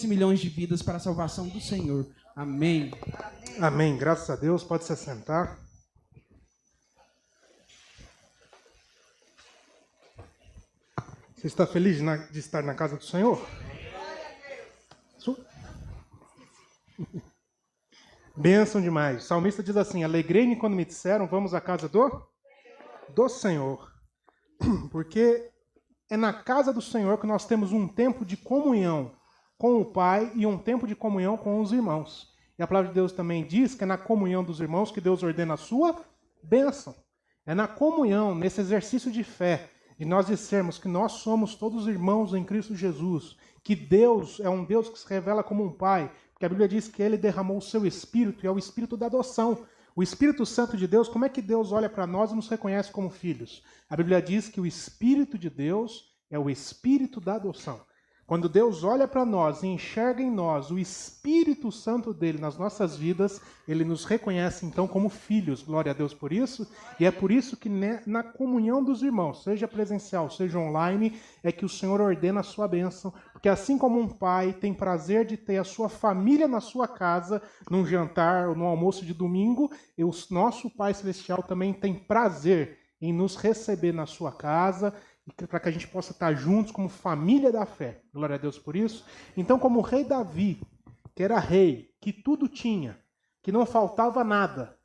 milhões de vidas para a salvação do Senhor. Amém. Amém. Graças a Deus. Pode se assentar. Você está feliz de estar na casa do Senhor? Bênção demais. O salmista diz assim: alegrei-me quando me disseram, vamos à casa do Senhor. Porque é na casa do Senhor que nós temos um tempo de comunhão com o Pai e um tempo de comunhão com os irmãos. E a palavra de Deus também diz que é na comunhão dos irmãos que Deus ordena a sua bênção. É na comunhão, nesse exercício de fé, de nós dissermos que nós somos todos irmãos em Cristo Jesus, que Deus é um Deus que se revela como um Pai, porque a Bíblia diz que Ele derramou o seu Espírito, e é o Espírito da adoção. O Espírito Santo de Deus, como é que Deus olha para nós e nos reconhece como filhos? A Bíblia diz que o Espírito de Deus é o Espírito da adoção. Quando Deus olha para nós e enxerga em nós o Espírito Santo dele nas nossas vidas, ele nos reconhece então como filhos. Glória a Deus por isso. E é por isso que na comunhão dos irmãos, seja presencial, seja online, é que o Senhor ordena a sua bênção. Porque assim como um pai tem prazer de ter a sua família na sua casa, num jantar ou num almoço de domingo, o nosso Pai Celestial também tem prazer em nos receber na sua casa, para que a gente possa estar juntos como família da fé. Glória a Deus por isso. Então, como o rei Davi, que era rei, que tudo tinha, que não faltava nada,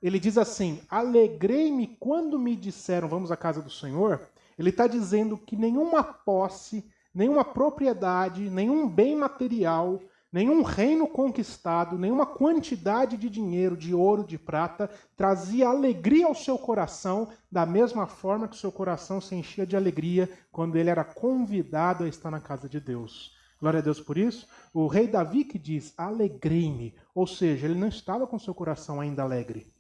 ele diz assim: alegrei-me quando me disseram, vamos à casa do Senhor. Ele está dizendo que nenhuma posse, nenhuma propriedade, nenhum bem material, nenhum reino conquistado, nenhuma quantidade de dinheiro, de ouro, de prata, trazia alegria ao seu coração, da mesma forma que o seu coração se enchia de alegria quando ele era convidado a estar na casa de Deus. Glória a Deus por isso. O rei Davi que diz, alegrei-me, ou seja, ele não estava com seu coração ainda alegre.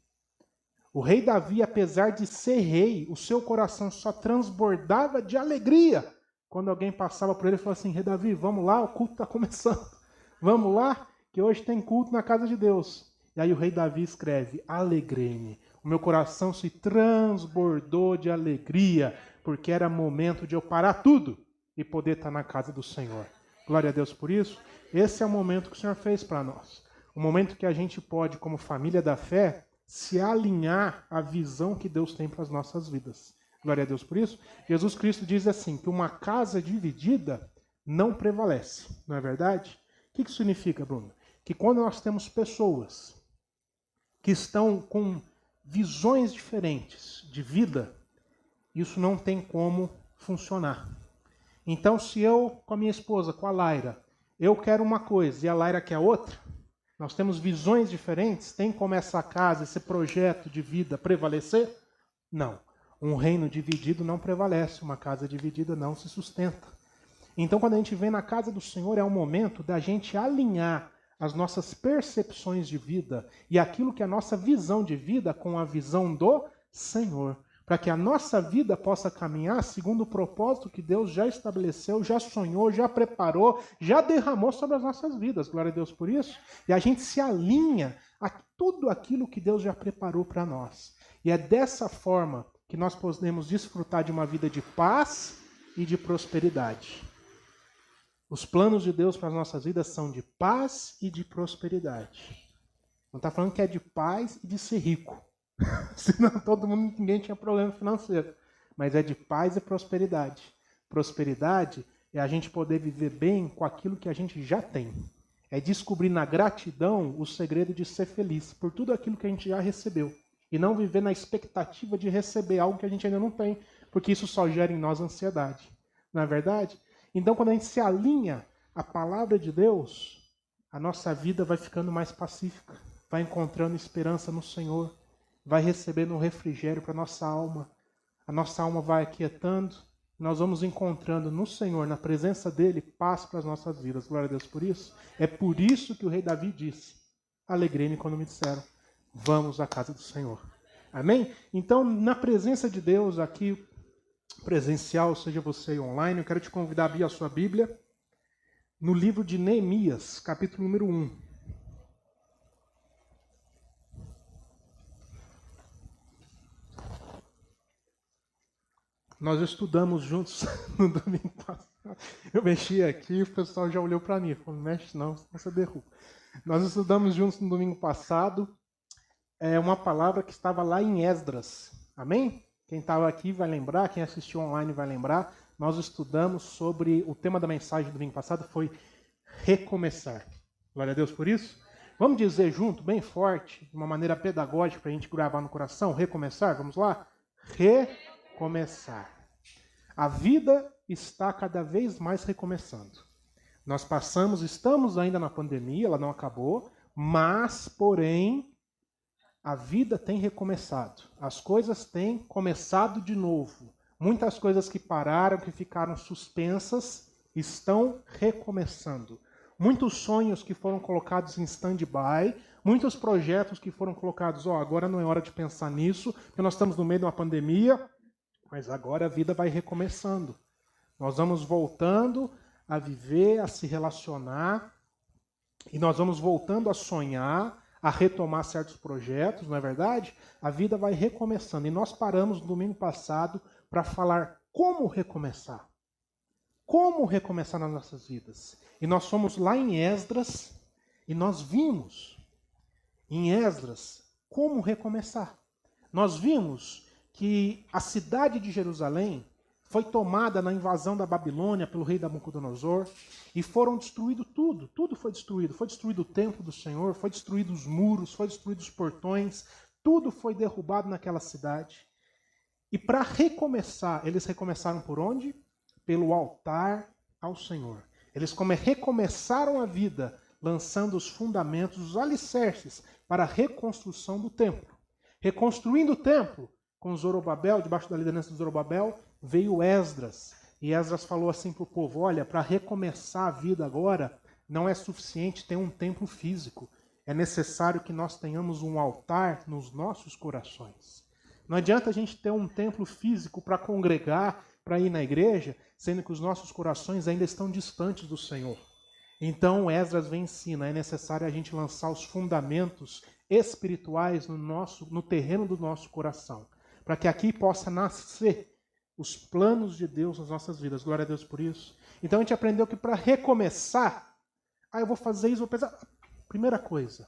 O rei Davi, apesar de ser rei, o seu coração só transbordava de alegria quando alguém passava por ele e falava assim: rei Davi, vamos lá, o culto está começando. Vamos lá, que hoje tem culto na casa de Deus. E aí o rei Davi escreve: alegrei-me. O meu coração se transbordou de alegria, porque era momento de eu parar tudo e poder estar na casa do Senhor. Glória a Deus por isso. Esse é o momento que o Senhor fez para nós. O momento que a gente pode, como família da fé, se alinhar à visão que Deus tem para as nossas vidas. Glória a Deus por isso. Jesus Cristo diz assim, que uma casa dividida não prevalece. Não é verdade? O que isso significa, Bruno? Que quando nós temos pessoas que estão com visões diferentes de vida, isso não tem como funcionar. Então, se eu, com a minha esposa, com a Laira, eu quero uma coisa e a Laira quer outra, nós temos visões diferentes, tem como essa casa, esse projeto de vida prevalecer? Não. Um reino dividido não prevalece, uma casa dividida não se sustenta. Então, quando a gente vem na casa do Senhor, é o momento da gente alinhar as nossas percepções de vida e aquilo que é a nossa visão de vida com a visão do Senhor, para que a nossa vida possa caminhar segundo o propósito que Deus já estabeleceu, já sonhou, já preparou, já derramou sobre as nossas vidas. Glória a Deus por isso. E a gente se alinha a tudo aquilo que Deus já preparou para nós. E é dessa forma que nós podemos desfrutar de uma vida de paz e de prosperidade. Os planos de Deus para as nossas vidas são de paz e de prosperidade. Não está falando que é de paz e de ser rico. Senão ninguém tinha problema financeiro. Mas é de paz e prosperidade. Prosperidade é a gente poder viver bem com aquilo que a gente já tem. É descobrir na gratidão o segredo de ser feliz por tudo aquilo que a gente já recebeu. E não viver na expectativa de receber algo que a gente ainda não tem. Porque isso só gera em nós ansiedade. Não é verdade? Então, quando a gente se alinha à palavra de Deus, a nossa vida vai ficando mais pacífica, vai encontrando esperança no Senhor, vai recebendo um refrigério para a nossa alma vai aquietando, nós vamos encontrando no Senhor, na presença dEle, paz para as nossas vidas. Glória a Deus por isso. É por isso que o rei Davi disse, alegrei-me quando me disseram, vamos à casa do Senhor. Amém? Então, na presença de Deus aqui, presencial, seja você online, eu quero te convidar a abrir a sua Bíblia no livro de Neemias, capítulo número 1. Nós estudamos juntos no domingo passado. Eu mexi aqui, o pessoal já olhou para mim. Falou, não mexe não, senão você derruba. Nós estudamos juntos no domingo passado uma palavra que estava lá em Esdras. Amém? Quem estava aqui vai lembrar, quem assistiu online vai lembrar. Nós estudamos sobre, o tema da mensagem do domingo passado foi recomeçar. Glória a Deus por isso. Vamos dizer junto, bem forte, de uma maneira pedagógica para a gente gravar no coração, recomeçar? Vamos lá? Recomeçar. A vida está cada vez mais recomeçando. Nós estamos ainda na pandemia, ela não acabou, mas, porém, a vida tem recomeçado. As coisas têm começado de novo. Muitas coisas que pararam, que ficaram suspensas, estão recomeçando. Muitos sonhos que foram colocados em stand-by, muitos projetos que foram colocados, agora não é hora de pensar nisso, porque nós estamos no meio de uma pandemia, mas agora a vida vai recomeçando. Nós vamos voltando a viver, a se relacionar, e nós vamos voltando a sonhar, a retomar certos projetos, não é verdade? A vida vai recomeçando. E nós paramos no domingo passado para falar como recomeçar. Como recomeçar nas nossas vidas. E nós fomos lá em Esdras e nós vimos em Esdras como recomeçar. Nós vimos que a cidade de Jerusalém foi tomada na invasão da Babilônia pelo rei Nabucodonosor e foram destruído tudo. Tudo foi destruído. Foi destruído o templo do Senhor, foi destruído os muros, foi destruído os portões. Tudo foi derrubado naquela cidade. E para recomeçar, eles recomeçaram por onde? Pelo altar ao Senhor. Eles recomeçaram a vida, lançando os fundamentos, os alicerces para a reconstrução do templo. Reconstruindo o templo, com Zorobabel, debaixo da liderança de Zorobabel, veio Esdras. E Esdras falou assim para o povo, olha, para recomeçar a vida agora, não é suficiente ter um templo físico. É necessário que nós tenhamos um altar nos nossos corações. Não adianta a gente ter um templo físico para congregar, para ir na igreja, sendo que os nossos corações ainda estão distantes do Senhor. Então Esdras vem e ensina, é necessário a gente lançar os fundamentos espirituais no terreno do nosso coração, para que aqui possa nascer os planos de Deus nas nossas vidas. Glória a Deus por isso. Então a gente aprendeu que para recomeçar, eu vou fazer isso, vou pensar. Primeira coisa,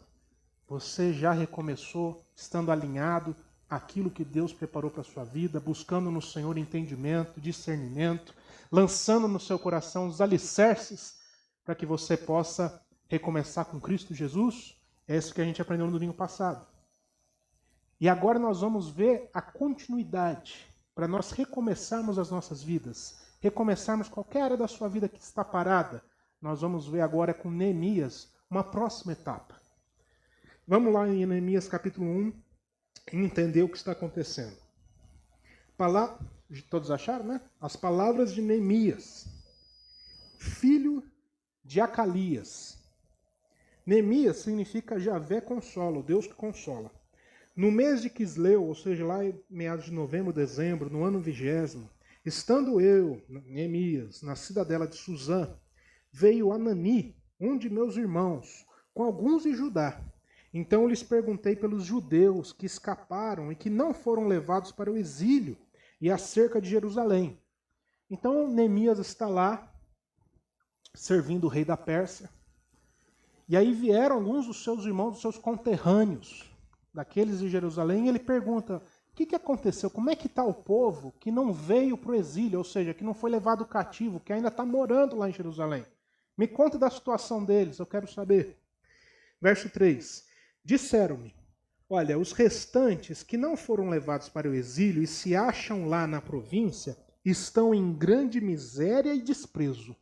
você já recomeçou estando alinhado àquilo que Deus preparou para a sua vida, buscando no Senhor entendimento, discernimento, lançando no seu coração os alicerces para que você possa recomeçar com Cristo Jesus. É isso que a gente aprendeu no domingo passado. E agora nós vamos ver a continuidade para nós recomeçarmos as nossas vidas, recomeçarmos qualquer área da sua vida que está parada. Nós vamos ver agora com Neemias uma próxima etapa. Vamos lá em Neemias capítulo 1 e entender o que está acontecendo. Todos acharam, né? As palavras de Neemias, filho de Acalias. Neemias significa Javé consola, o Deus que consola. No mês de Quisleu, ou seja, lá em meados de novembro, dezembro, no ano 20º, estando eu, Neemias, na cidadela de Suzã, veio Anani, um de meus irmãos, com alguns de Judá. Então eu lhes perguntei pelos judeus que escaparam e que não foram levados para o exílio e acerca de Jerusalém. Então Neemias está lá, servindo o rei da Pérsia. E aí vieram alguns dos seus irmãos, dos seus conterrâneos, daqueles de Jerusalém, e ele pergunta, o que aconteceu? Como é que está o povo que não veio para o exílio, ou seja, que não foi levado cativo, que ainda está morando lá em Jerusalém? Me conta da situação deles, eu quero saber. Verso 3. Disseram-me, olha, os restantes que não foram levados para o exílio e se acham lá na província, estão em grande miséria e desprezo.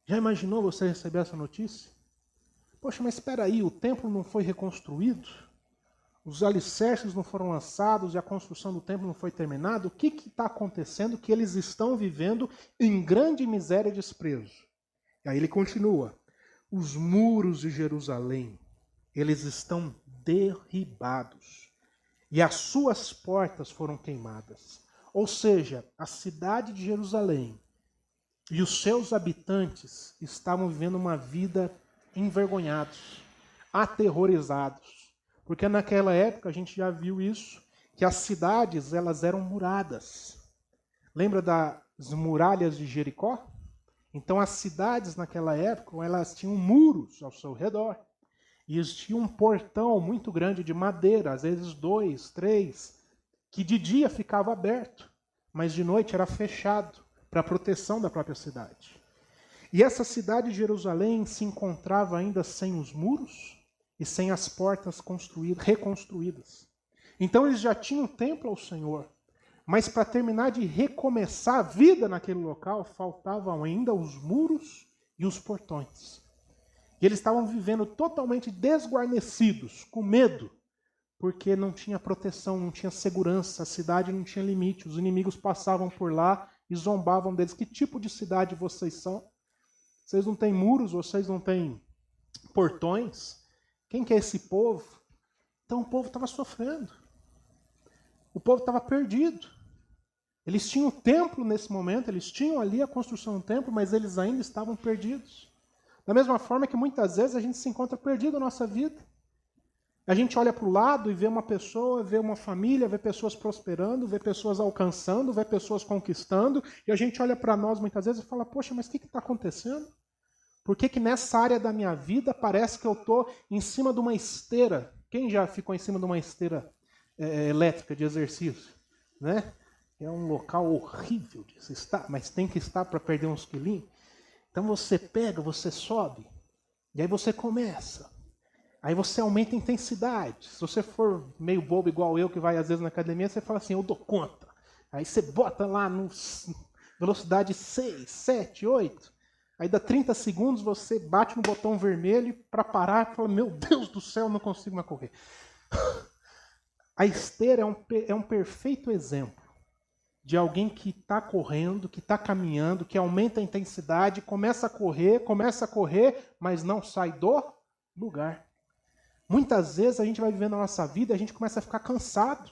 Já imaginou você receber essa notícia? Poxa, mas espera aí, o templo não foi reconstruído? Os alicerces não foram lançados e a construção do templo não foi terminada? O que está acontecendo que eles estão vivendo em grande miséria e desprezo? E aí ele continua. Os muros de Jerusalém, eles estão derribados e as suas portas foram queimadas. Ou seja, a cidade de Jerusalém e os seus habitantes estavam vivendo uma vida envergonhados, aterrorizados. Porque naquela época a gente já viu isso, que as cidades elas eram muradas. Lembra as muralhas de Jericó. Então as cidades naquela época, elas tinham muros ao seu redor. E existia um portão muito grande de madeira, às vezes 2, 3, que de dia ficava aberto, mas de noite era fechado, para a proteção da própria cidade. E essa cidade de Jerusalém se encontrava ainda sem os muros e sem as portas reconstruídas. Então eles já tinham um templo ao Senhor, mas para terminar de recomeçar a vida naquele local, faltavam ainda os muros e os portões. E eles estavam vivendo totalmente desguarnecidos, com medo, porque não tinha proteção, não tinha segurança, a cidade não tinha limite, os inimigos passavam por lá e zombavam deles. Que tipo de cidade vocês são? Vocês não têm muros, vocês não têm portões? Quem que é esse povo? Então o povo estava sofrendo. O povo estava perdido. Eles tinham o templo nesse momento, eles tinham ali a construção do templo, mas eles ainda estavam perdidos. Da mesma forma que muitas vezes a gente se encontra perdido na nossa vida. A gente olha para o lado e vê uma pessoa, vê uma família, vê pessoas prosperando, vê pessoas alcançando, vê pessoas conquistando, e a gente olha para nós muitas vezes e fala, poxa, mas o que está acontecendo? Por que nessa área da minha vida parece que eu estou em cima de uma esteira? Quem já ficou em cima de uma esteira elétrica de exercício? Né? É um local horrível de se estar, mas tem que estar para perder uns quilinhos. Então você pega, você sobe, e aí você começa. Aí você aumenta a intensidade. Se você for meio bobo igual eu, que vai às vezes na academia, você fala assim, eu dou conta. Aí você bota lá no velocidade 6, 7, 8. Aí dá 30 segundos, você bate no botão vermelho para parar e fala, meu Deus do céu, não consigo mais correr. A esteira é um perfeito exemplo de alguém que está correndo, que está caminhando, que aumenta a intensidade, começa a correr, mas não sai do lugar. Muitas vezes a gente vai vivendo a nossa vida e a gente começa a ficar cansado.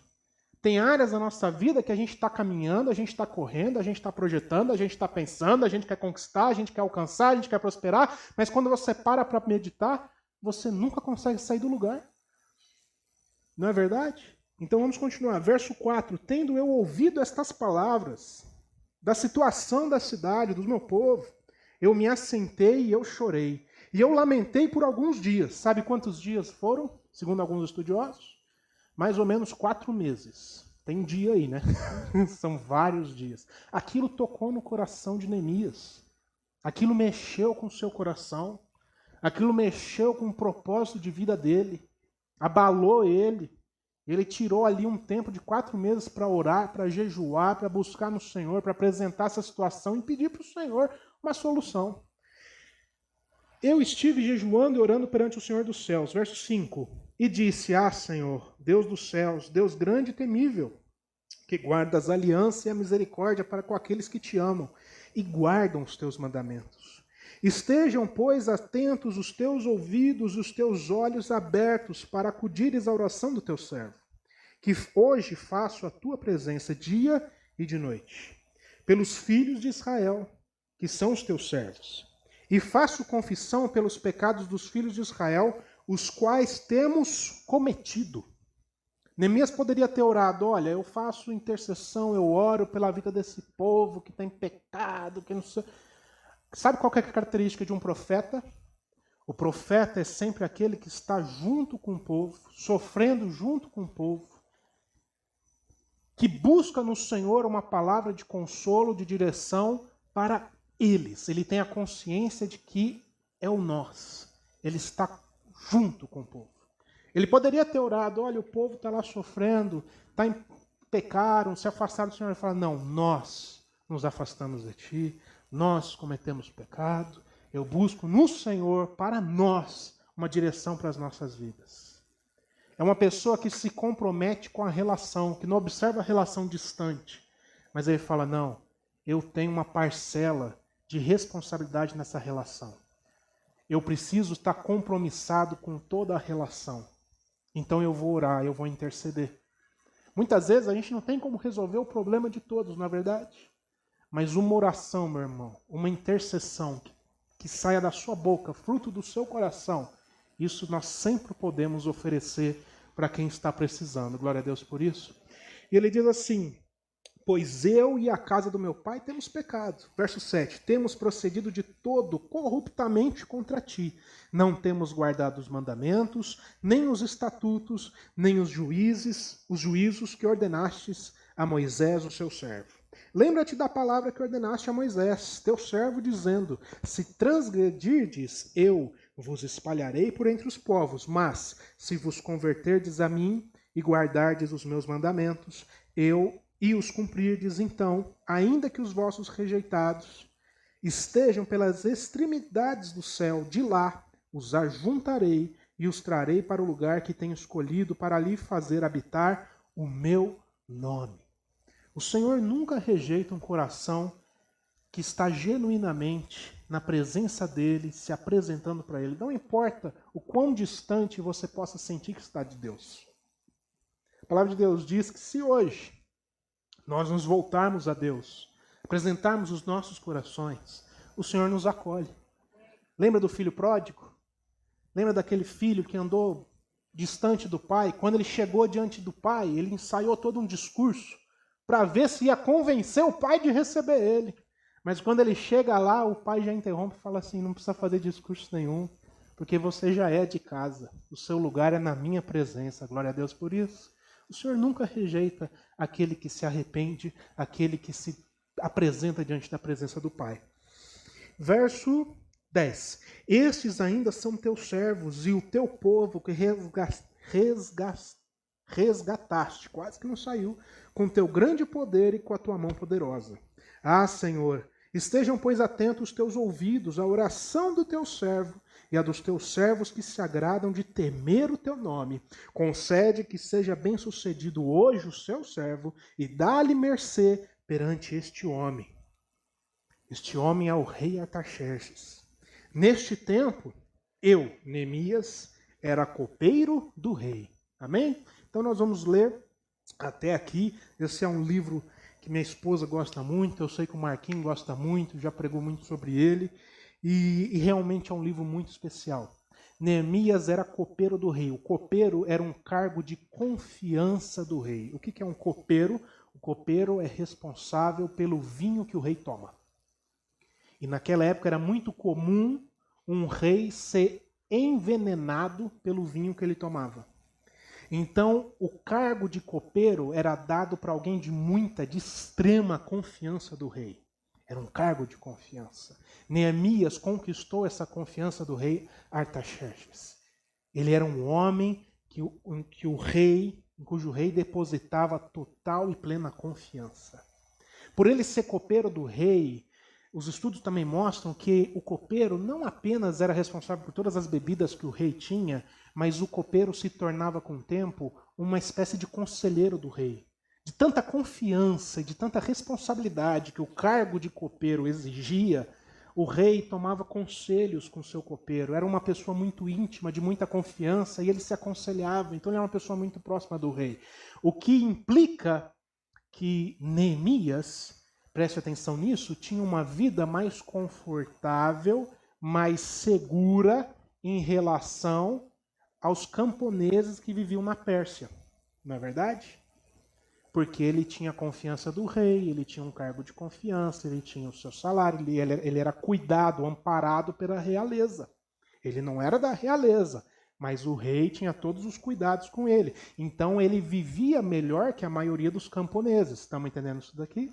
Tem áreas da nossa vida que a gente está caminhando, a gente está correndo, a gente está projetando, a gente está pensando, a gente quer conquistar, a gente quer alcançar, a gente quer prosperar, mas quando você para meditar, você nunca consegue sair do lugar. Não é verdade? Então vamos continuar. Verso 4. Tendo eu ouvido estas palavras da situação da cidade, do meu povo, eu me assentei e eu chorei. E eu lamentei por alguns dias. Sabe quantos dias foram? Segundo alguns estudiosos? Mais ou menos 4 meses. Tem dia aí, né? São vários dias. Aquilo tocou no coração de Neemias. Aquilo mexeu com o seu coração. Aquilo mexeu com o propósito de vida dele. Abalou ele. Ele tirou ali um tempo de 4 meses para orar, para jejuar, para buscar no Senhor, para apresentar essa situação e pedir para o Senhor uma solução. Eu estive jejuando e orando perante o Senhor dos céus. Verso 5. E disse, Senhor, Deus dos céus, Deus grande e temível, que guardas a aliança e a misericórdia para com aqueles que te amam e guardam os teus mandamentos. Estejam, pois, atentos os teus ouvidos e os teus olhos abertos para acudires à oração do teu servo, que hoje faço a tua presença dia e de noite, pelos filhos de Israel, que são os teus servos. E faço confissão pelos pecados dos filhos de Israel, os quais temos cometido. Neemias poderia ter orado, olha, eu faço intercessão, eu oro pela vida desse povo que tem pecado, que não sei... Sabe qual que é a característica de um profeta? O profeta é sempre aquele que está junto com o povo, sofrendo junto com o povo, que busca no Senhor uma palavra de consolo, de direção para eles. Ele tem a consciência de que é o nós. Ele está junto com o povo. Ele poderia ter orado, olha, o povo está lá sofrendo, pecaram, se afastaram do Senhor. Ele fala, não, nós nos afastamos de ti, nós cometemos pecado, eu busco no Senhor para nós uma direção para as nossas vidas. É uma pessoa que se compromete com a relação, que não observa a relação distante, mas ele fala, não, eu tenho uma parcela de responsabilidade nessa relação. Eu preciso estar compromissado com toda a relação. Então eu vou orar, eu vou interceder. Muitas vezes a gente não tem como resolver o problema de todos, não é verdade? Mas uma oração, meu irmão, uma intercessão que saia da sua boca, fruto do seu coração, isso nós sempre podemos oferecer para quem está precisando. Glória a Deus por isso. E ele diz assim, Pois eu e a casa do meu pai temos pecado. Verso 7. Temos procedido de todo corruptamente contra ti. Não temos guardado os mandamentos, nem os estatutos, nem os juízos que ordenastes a Moisés, o seu servo. Lembra-te da palavra que ordenaste a Moisés, teu servo, dizendo: se transgredirdes, eu vos espalharei por entre os povos, mas se vos converterdes a mim e guardardes os meus mandamentos, e os cumprirdes, então, ainda que os vossos rejeitados estejam pelas extremidades do céu, de lá os ajuntarei e os trarei para o lugar que tenho escolhido para ali fazer habitar o meu nome. O Senhor nunca rejeita um coração que está genuinamente na presença dele, se apresentando para ele. Não importa o quão distante você possa sentir que está de Deus. A palavra de Deus diz que se hoje nós nos voltarmos a Deus, apresentarmos os nossos corações, o Senhor nos acolhe. Lembra do filho pródigo? Lembra daquele filho que andou distante do pai? Quando ele chegou diante do pai, ele ensaiou todo um discurso para ver se ia convencer o pai de receber ele. Mas quando ele chega lá, o pai já interrompe e fala assim: não precisa fazer discurso nenhum, porque você já é de casa. O seu lugar é na minha presença. Glória a Deus por isso. O Senhor nunca rejeita aquele que se arrepende, aquele que se apresenta diante da presença do Pai. Verso 10. Estes ainda são teus servos e o teu povo que resgataste, quase que não saiu, com teu grande poder e com a tua mão poderosa. Ah, Senhor, estejam, pois, atentos os teus ouvidos à oração do teu servo e a dos teus servos que se agradam de temer o teu nome. Concede que seja bem-sucedido hoje o seu servo e dá-lhe mercê perante este homem. Este homem é o rei Artaxerxes. Neste tempo, eu, Neemias, era copeiro do rei. Amém? Então nós vamos ler até aqui. Esse é um livro que minha esposa gosta muito, eu sei que o Marquinhos gosta muito, já pregou muito sobre ele. E realmente é um livro muito especial. Neemias era copeiro do rei. O copeiro era um cargo de confiança do rei. O que é um copeiro? O copeiro é responsável pelo vinho que o rei toma. E naquela época era muito comum um rei ser envenenado pelo vinho que ele tomava. Então, o cargo de copeiro era dado para alguém de extrema confiança do rei. Era um cargo de confiança. Neemias conquistou essa confiança do rei Artaxerxes. Ele era um homem em cujo rei depositava total e plena confiança. Por ele ser copeiro do rei, os estudos também mostram que o copeiro não apenas era responsável por todas as bebidas que o rei tinha, mas o copeiro se tornava com o tempo uma espécie de conselheiro do rei. De tanta confiança e de tanta responsabilidade que o cargo de copeiro exigia, o rei tomava conselhos com o seu copeiro. Era uma pessoa muito íntima, de muita confiança, e ele se aconselhava. Então ele era uma pessoa muito próxima do rei. O que implica que Neemias, preste atenção nisso, tinha uma vida mais confortável, mais segura em relação aos camponeses que viviam na Pérsia. Não é verdade? Porque ele tinha a confiança do rei, ele tinha um cargo de confiança, ele tinha o seu salário, ele era cuidado, amparado pela realeza. Ele não era da realeza, mas o rei tinha todos os cuidados com ele. Então ele vivia melhor que a maioria dos camponeses. Estamos entendendo isso daqui?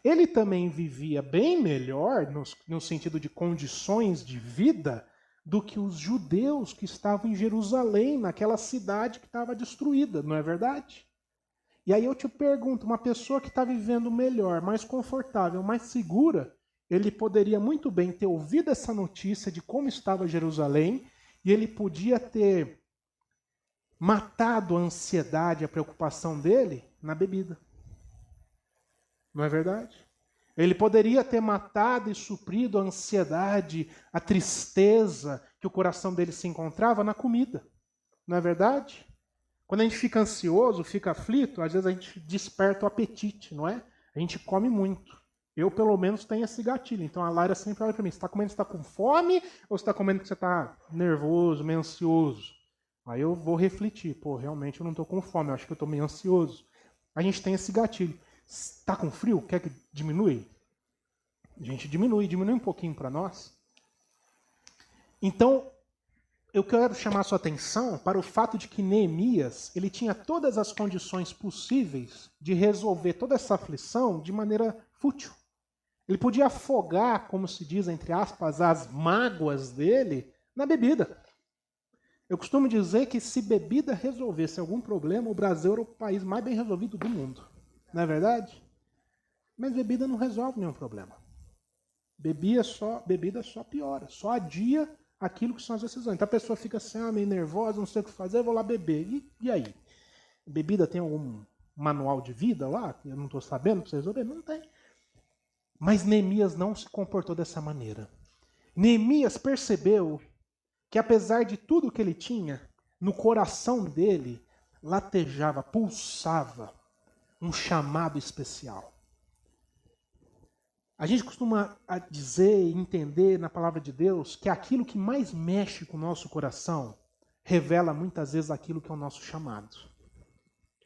Ele também vivia bem melhor, no sentido de condições de vida, do que os judeus que estavam em Jerusalém, naquela cidade que estava destruída, não é verdade? E aí eu te pergunto, uma pessoa que está vivendo melhor, mais confortável, mais segura, ele poderia muito bem ter ouvido essa notícia de como estava Jerusalém, e ele podia ter matado a ansiedade, a preocupação dele na bebida. Não é verdade? Ele poderia ter matado e suprido a ansiedade, a tristeza que o coração dele se encontrava na comida. Não é verdade? Quando a gente fica ansioso, fica aflito, às vezes a gente desperta o apetite, não é? A gente come muito. Eu, pelo menos, tenho esse gatilho. Então a Laira sempre olha para mim, você está comendo, você está com fome ou você está comendo porque você está nervoso, meio ansioso? Aí eu vou refletir, realmente eu não estou com fome, eu acho que eu estou meio ansioso. A gente tem esse gatilho. Está com frio? Quer que diminui? A gente diminui um pouquinho para nós. Então, eu quero chamar a sua atenção para o fato de que Neemias, ele tinha todas as condições possíveis de resolver toda essa aflição de maneira fútil. Ele podia afogar, como se diz, entre aspas, as mágoas dele na bebida. Eu costumo dizer que se bebida resolvesse algum problema, o Brasil era o país mais bem resolvido do mundo. Não é verdade? Mas bebida não resolve nenhum problema. Bebida só piora, só adia aquilo que são as decisões. Então a pessoa fica assim, meio nervosa, não sei o que fazer, vou lá beber. E aí? Bebida tem algum manual de vida lá? Eu não estou sabendo para você resolver? Não tem. Mas Neemias não se comportou dessa maneira. Neemias percebeu que apesar de tudo que ele tinha, no coração dele latejava, pulsava um chamado especial. A gente costuma dizer e entender na palavra de Deus que aquilo que mais mexe com o nosso coração revela muitas vezes aquilo que é o nosso chamado.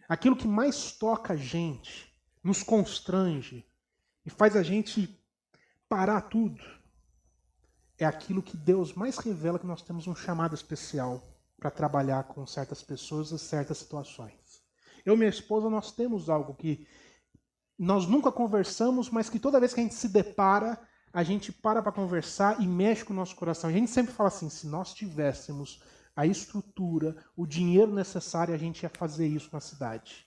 Aquilo que mais toca a gente, nos constrange e faz a gente parar tudo, é aquilo que Deus mais revela que nós temos um chamado especial para trabalhar com certas pessoas e certas situações. Eu e minha esposa, nós temos algo que nós nunca conversamos, mas que toda vez que a gente se depara, a gente para conversar e mexe com o nosso coração. A gente sempre fala assim, se nós tivéssemos a estrutura, o dinheiro necessário, a gente ia fazer isso na cidade.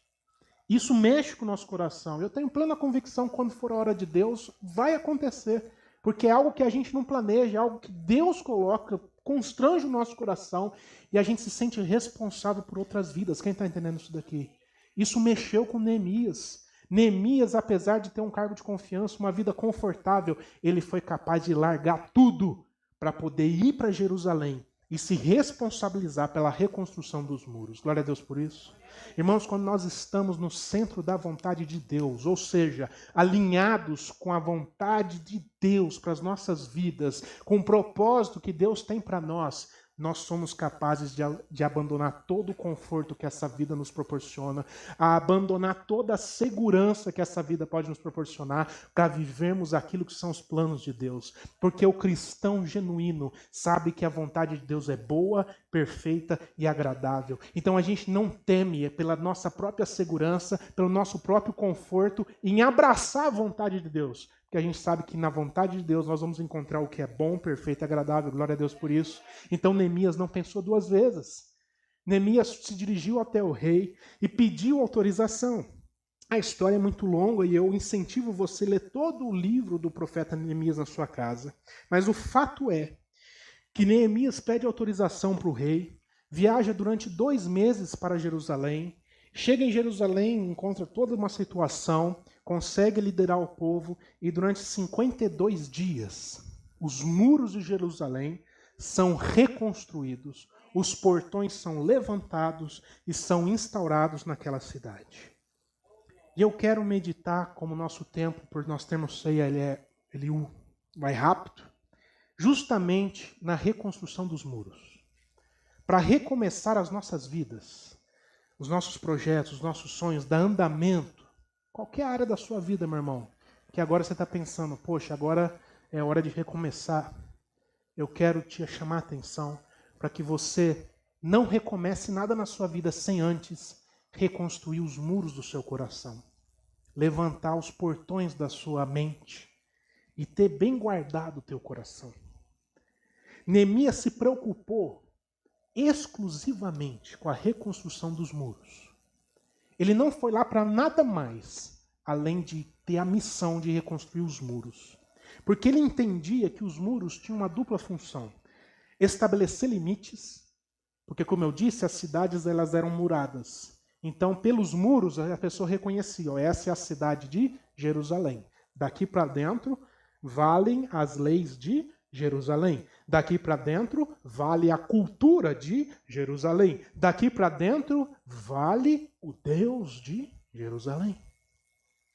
Isso mexe com o nosso coração. Eu tenho plena convicção que quando for a hora de Deus, vai acontecer. Porque é algo que a gente não planeja, é algo que Deus coloca, constrange o nosso coração e a gente se sente responsável por outras vidas. Quem está entendendo isso daqui? Isso mexeu com Neemias. Neemias, apesar de ter um cargo de confiança, uma vida confortável, ele foi capaz de largar tudo para poder ir para Jerusalém e se responsabilizar pela reconstrução dos muros. Glória a Deus por isso. Irmãos, quando nós estamos no centro da vontade de Deus, ou seja, alinhados com a vontade de Deus para as nossas vidas, com o propósito que Deus tem para nós somos capazes de abandonar todo o conforto que essa vida nos proporciona, a abandonar toda a segurança que essa vida pode nos proporcionar para vivermos aquilo que são os planos de Deus. Porque o cristão genuíno sabe que a vontade de Deus é boa, perfeita e agradável. Então a gente não teme pela nossa própria segurança, pelo nosso próprio conforto em abraçar a vontade de Deus. Porque a gente sabe que na vontade de Deus nós vamos encontrar o que é bom, perfeito e agradável. Glória a Deus por isso. Então Neemias não pensou duas vezes. Neemias se dirigiu até o rei e pediu autorização. A história é muito longa e eu incentivo você a ler todo o livro do profeta Neemias na sua casa. Mas o fato é que Neemias pede autorização para o rei, viaja durante 2 meses para Jerusalém, chega em Jerusalém, encontra toda uma situação, consegue liderar o povo e durante 52 dias os muros de Jerusalém são reconstruídos, os portões são levantados e são instaurados naquela cidade. E eu quero meditar, como nosso tempo, por nós termos ceia, ele vai rápido, justamente na reconstrução dos muros. Para recomeçar as nossas vidas, os nossos projetos, os nossos sonhos, dar andamento, qualquer área da sua vida, meu irmão, que agora você está pensando, poxa, agora é hora de recomeçar. Eu quero te chamar a atenção para que você não recomece nada na sua vida sem antes reconstruir os muros do seu coração, levantar os portões da sua mente e ter bem guardado o teu coração. Neemias se preocupou exclusivamente com a reconstrução dos muros. Ele não foi lá para nada mais, além de ter a missão de reconstruir os muros. Porque ele entendia que os muros tinham uma dupla função. Estabelecer limites, porque como eu disse, as cidades elas eram muradas. Então, pelos muros, a pessoa reconhecia, essa é a cidade de Jerusalém. Daqui para dentro, valem as leis de Jerusalém. Daqui para dentro, vale a cultura de Jerusalém. Daqui para dentro, vale o Deus de Jerusalém.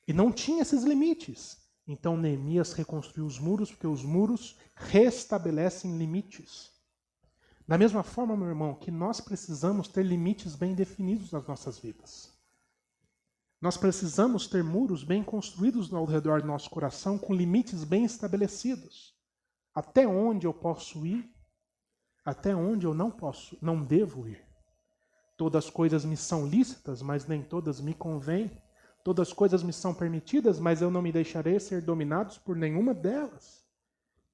E não tinha esses limites. Então Neemias reconstruiu os muros, porque os muros restabelecem limites. Da mesma forma, meu irmão, que nós precisamos ter limites bem definidos nas nossas vidas. Nós precisamos ter muros bem construídos ao redor do nosso coração, com limites bem estabelecidos. Até onde eu posso ir, até onde eu não devo ir. Todas as coisas me são lícitas, mas nem todas me convêm. Todas as coisas me são permitidas, mas eu não me deixarei ser dominados por nenhuma delas.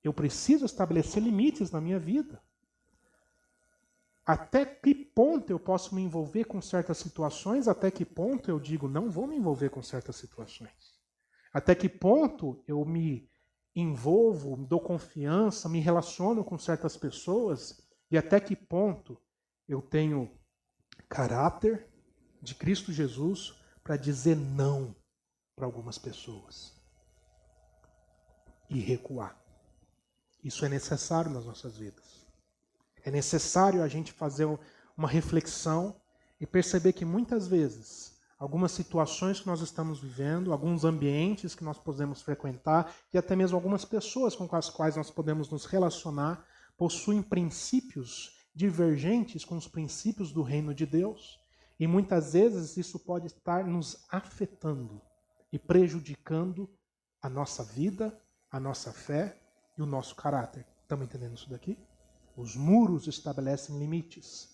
Eu preciso estabelecer limites na minha vida. Até que ponto eu posso me envolver com certas situações, até que ponto eu digo, não vou me envolver com certas situações. Até que ponto eu me envolvo, dou confiança, me relaciono com certas pessoas, e até que ponto eu tenho caráter de Cristo Jesus para dizer não para algumas pessoas e recuar. Isso é necessário nas nossas vidas. É necessário a gente fazer uma reflexão e perceber que muitas vezes algumas situações que nós estamos vivendo, alguns ambientes que nós podemos frequentar e até mesmo algumas pessoas com as quais nós podemos nos relacionar possuem princípios divergentes com os princípios do reino de Deus. E muitas vezes isso pode estar nos afetando e prejudicando a nossa vida, a nossa fé e o nosso caráter. Estamos entendendo isso daqui? Os muros estabelecem limites.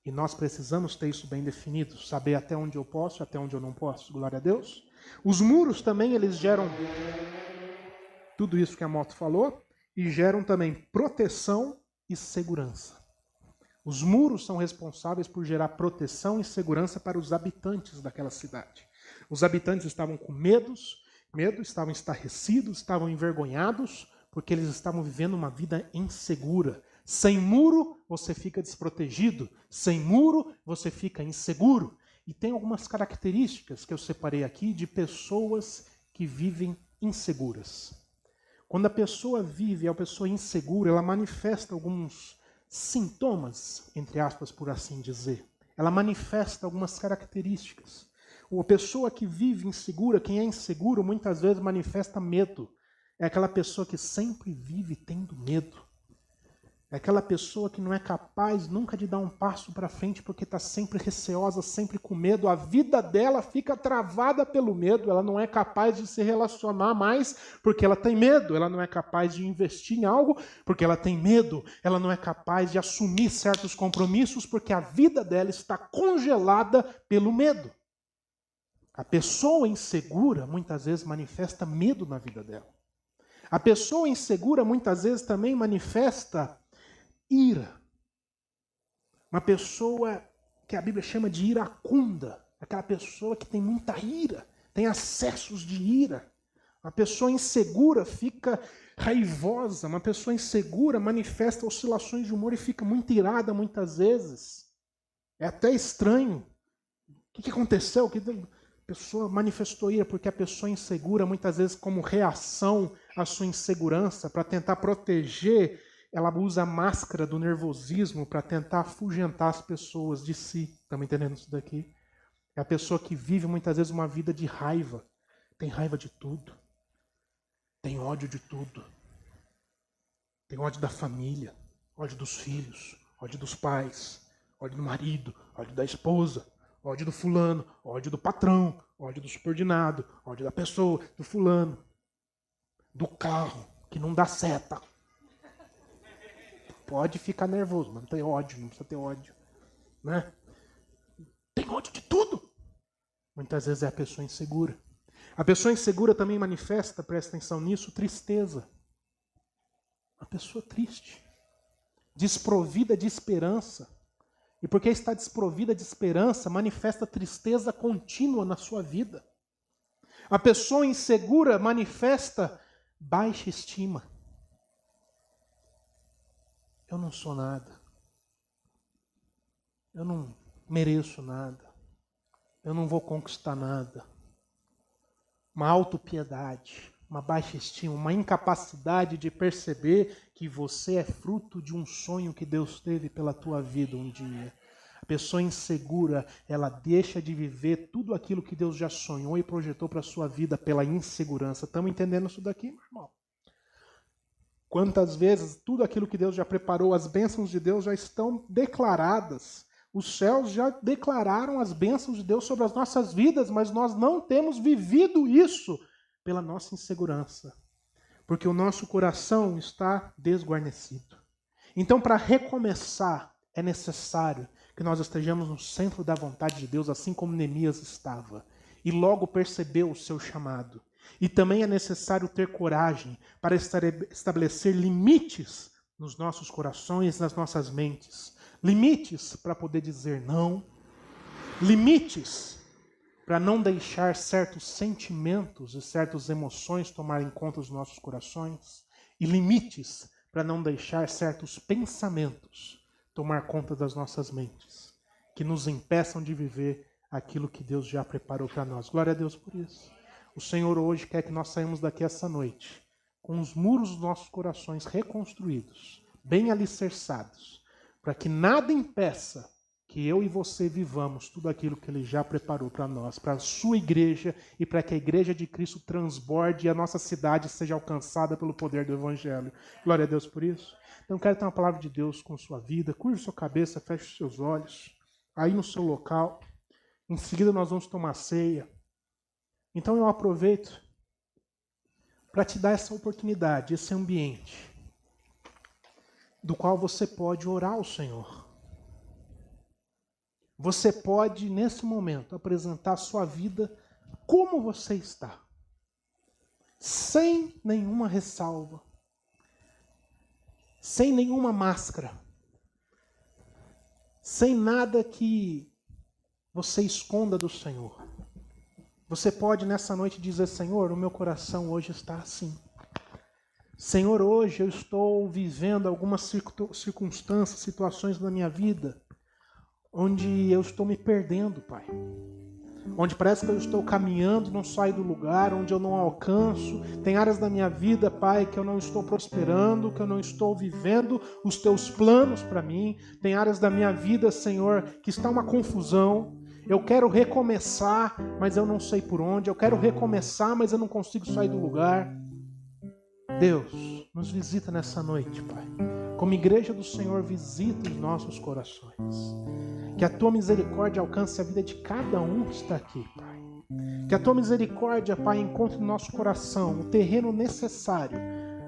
E nós precisamos ter isso bem definido. Saber até onde eu posso, até onde eu não posso. Glória a Deus. Os muros também, eles geram tudo isso que a Moto falou. E geram também proteção e segurança. Os muros são responsáveis por gerar proteção e segurança para os habitantes daquela cidade. Os habitantes estavam com medo, estavam estarrecidos, estavam envergonhados, porque eles estavam vivendo uma vida insegura. Sem muro, você fica desprotegido. Sem muro, você fica inseguro. E tem algumas características que eu separei aqui de pessoas que vivem inseguras. Quando a pessoa vive, a pessoa insegura, ela manifesta alguns sintomas, entre aspas, por assim dizer. Ela manifesta algumas características. A pessoa que vive insegura, quem é inseguro, muitas vezes manifesta medo. É aquela pessoa que sempre vive tendo medo. É aquela pessoa que não é capaz nunca de dar um passo para frente porque está sempre receosa, sempre com medo. A vida dela fica travada pelo medo. Ela não é capaz de se relacionar mais porque ela tem medo. Ela não é capaz de investir em algo porque ela tem medo. Ela não é capaz de assumir certos compromissos porque a vida dela está congelada pelo medo. A pessoa insegura muitas vezes manifesta medo na vida dela. A pessoa insegura muitas vezes também manifesta ira. Uma pessoa que a Bíblia chama de iracunda. Aquela pessoa que tem muita ira, tem acessos de ira. Uma pessoa insegura fica raivosa. Uma pessoa insegura manifesta oscilações de humor e fica muito irada muitas vezes. É até estranho. O que aconteceu? A pessoa manifestou ira porque a pessoa insegura, muitas vezes como reação à sua insegurança, para tentar proteger, ela usa a máscara do nervosismo para tentar afugentar as pessoas de si. Estamos entendendo isso daqui? É a pessoa que vive muitas vezes uma vida de raiva. Tem raiva de tudo. Tem ódio de tudo. Tem ódio da família, ódio dos filhos, ódio dos pais, ódio do marido, ódio da esposa, ódio do fulano, ódio do patrão, ódio do subordinado, ódio da pessoa, do fulano, do carro, que não dá seta. Pode ficar nervoso, mas não tem ódio, não precisa ter ódio. Né? Tem ódio de tudo. Muitas vezes é a pessoa insegura. A pessoa insegura também manifesta, presta atenção nisso, tristeza. Uma pessoa triste, desprovida de esperança. E porque está desprovida de esperança, manifesta tristeza contínua na sua vida. A pessoa insegura manifesta baixa estima. Eu não sou nada. Eu não mereço nada. Eu não vou conquistar nada. Uma autopiedade, uma baixa estima, uma incapacidade de perceber que você é fruto de um sonho que Deus teve pela tua vida um dia. A pessoa insegura, ela deixa de viver tudo aquilo que Deus já sonhou e projetou para a sua vida pela insegurança. Estamos entendendo isso daqui, meu irmão? Quantas vezes tudo aquilo que Deus já preparou, as bênçãos de Deus já estão declaradas. Os céus já declararam as bênçãos de Deus sobre as nossas vidas, mas nós não temos vivido isso pela nossa insegurança, porque o nosso coração está desguarnecido. Então, para recomeçar, é necessário que nós estejamos no centro da vontade de Deus, assim como Neemias estava, e logo percebeu o seu chamado. E também é necessário ter coragem para estabelecer limites nos nossos corações, nas nossas mentes. Limites para poder dizer não. Limites para não deixar certos sentimentos e certas emoções tomarem conta dos nossos corações. E limites para não deixar certos pensamentos tomar conta das nossas mentes, que nos impeçam de viver aquilo que Deus já preparou para nós. Glória a Deus por isso. O Senhor hoje quer que nós saímos daqui essa noite com os muros dos nossos corações reconstruídos, bem alicerçados, para que nada impeça que eu e você vivamos tudo aquilo que Ele já preparou para nós, para a sua igreja e para que a igreja de Cristo transborde e a nossa cidade seja alcançada pelo poder do Evangelho. Glória a Deus por isso. Então, quero ter uma palavra de Deus com sua vida. Curva sua cabeça, feche os seus olhos, aí no seu local. Em seguida, nós vamos tomar ceia. Então, eu aproveito para te dar essa oportunidade, esse ambiente, do qual você pode orar ao Senhor. Você pode, nesse momento, apresentar a sua vida como você está, sem nenhuma ressalva, sem nenhuma máscara, sem nada que você esconda do Senhor. Você pode nessa noite dizer: Senhor, o meu coração hoje está assim. Senhor, hoje eu estou vivendo algumas circunstâncias, situações na minha vida, onde eu estou me perdendo, Pai. Onde parece que eu estou caminhando, não saio do lugar, onde eu não alcanço. Tem áreas da minha vida, Pai, que eu não estou prosperando, que eu não estou vivendo os Teus planos para mim. Tem áreas da minha vida, Senhor, que está uma confusão. Eu quero recomeçar, mas eu não sei por onde. Eu quero recomeçar, mas eu não consigo sair do lugar. Deus, nos visita nessa noite, Pai. Como igreja do Senhor, visita os nossos corações. Que a Tua misericórdia alcance a vida de cada um que está aqui, Pai. Que a Tua misericórdia, Pai, encontre no nosso coração o terreno necessário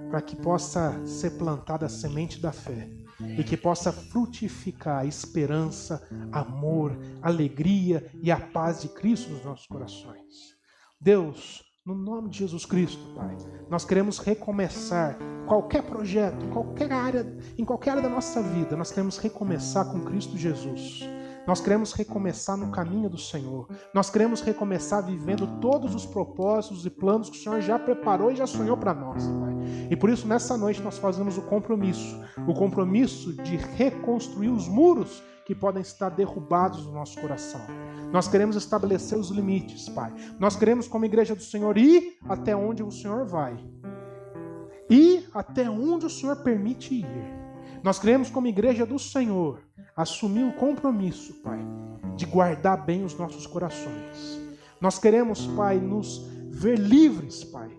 para que possa ser plantada a semente da fé e que possa frutificar a esperança, amor, alegria e a paz de Cristo nos nossos corações. Deus, no nome de Jesus Cristo, Pai, nós queremos recomeçar qualquer projeto, em qualquer área da nossa vida. Nós queremos recomeçar com Cristo Jesus. Nós queremos recomeçar no caminho do Senhor. Nós queremos recomeçar vivendo todos os propósitos e planos que o Senhor já preparou e já sonhou para nós, Pai. E por isso, nessa noite, nós fazemos o compromisso de reconstruir os muros que podem estar derrubados no nosso coração. Nós queremos estabelecer os limites, Pai. Nós queremos, como igreja do Senhor, ir até onde o Senhor vai. Ir até onde o Senhor permite ir. Nós queremos, como igreja do Senhor, assumir o compromisso, Pai, de guardar bem os nossos corações. Nós queremos, Pai, nos ver livres, Pai,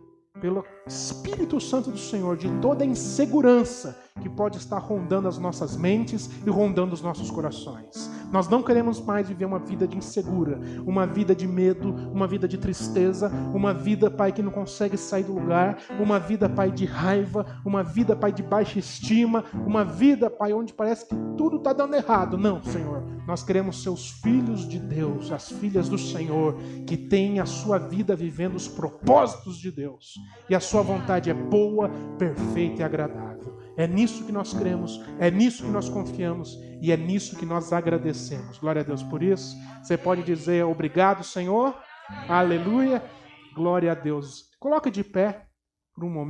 pelo Espírito Santo do Senhor, de toda a insegurança que pode estar rondando as nossas mentes e rondando os nossos corações. Nós não queremos mais viver uma vida de insegura, uma vida de medo, uma vida de tristeza, uma vida, Pai, que não consegue sair do lugar, uma vida, Pai, de raiva, uma vida, Pai, de baixa estima, uma vida, Pai, onde parece que tudo está dando errado. Não, Senhor, nós queremos ser os filhos de Deus, as filhas do Senhor, que têm a sua vida vivendo os propósitos de Deus. E a sua vontade é boa, perfeita e agradável. É nisso que nós cremos, é nisso que nós confiamos e é nisso que nós agradecemos. Glória a Deus por isso. Você pode dizer obrigado, Senhor. Aleluia. Glória a Deus. Coloque de pé por um momento.